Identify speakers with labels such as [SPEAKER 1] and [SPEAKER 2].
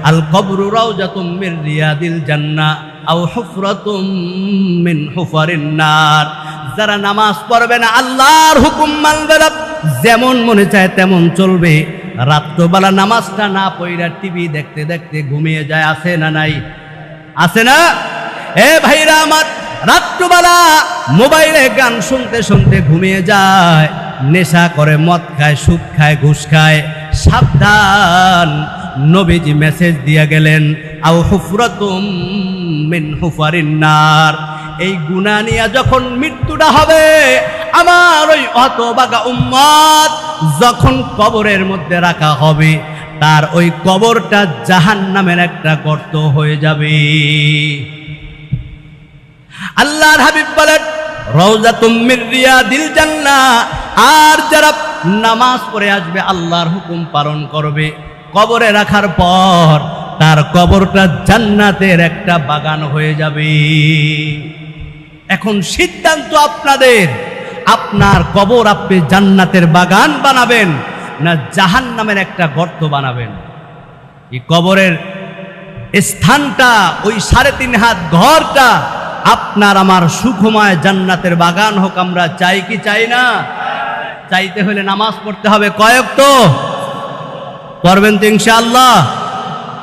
[SPEAKER 1] আল কবরু রাউজাতুম মির রিয়াদিল জান্নাহ আও হুফরাতুম মিন হুফারিন নার। যারা নামাজ পড়বে না, আল্লাহর হুকুম মানবে না, যেমন মনে চায় তেমন চলবে, রাত্রবেলা নামাজটা না পড়া টিভি দেখতে দেখতে ঘুমিয়ে যায়, আছে না নাই? আছে না? এ ভাইরা আমার, রাত্রবেলা মোবাইলে গান শুনতে শুনতে ঘুমিয়ে যায়, নেশা করে, মদ খায়, সুদ খায়, ঘুষ খায়, সাবধান, নবীজি মেসেজ দিয়ে গেলেন আও হুফরাতুম মিন হুফারিন নার। এই গুনাহ নিয়ে যখন মৃত্যুটা হবে, আমার ওই হতভাগা উম্মত যখন কবরের মধ্যে রাখা হবে, তার ওই কবরটা জাহান্নামের একটা গর্ত হয়ে যাবে। আল্লাহর হাবিব বলেন রাউজাতুম মির রিয়াদিল জান্নাহ। আর যারা নামাজ পড়ে আসবে, আল্লাহর হুকুম পালন করবে, কবরে রাখার পর তার কবরটা জান্নাতের একটা বাগান হয়ে যাবে। এখন সিদ্ধান্ত আপনাদের, আপনার কবর আপনি জান্নাতের বাগান বানাবেন না জাহান্নামের একটা গর্ত বানাবেন? এই কবরের স্থানটা, ওই 3.5 হাত ঘরটা আপনার আমার সুখময় জান্নাতের বাগান হোক, আমরা চাই কি চাই না? চাইতে হলে নামাজ পড়তে হবে, কয়েক তো পড়বেন তো ইনশাআল্লাহ।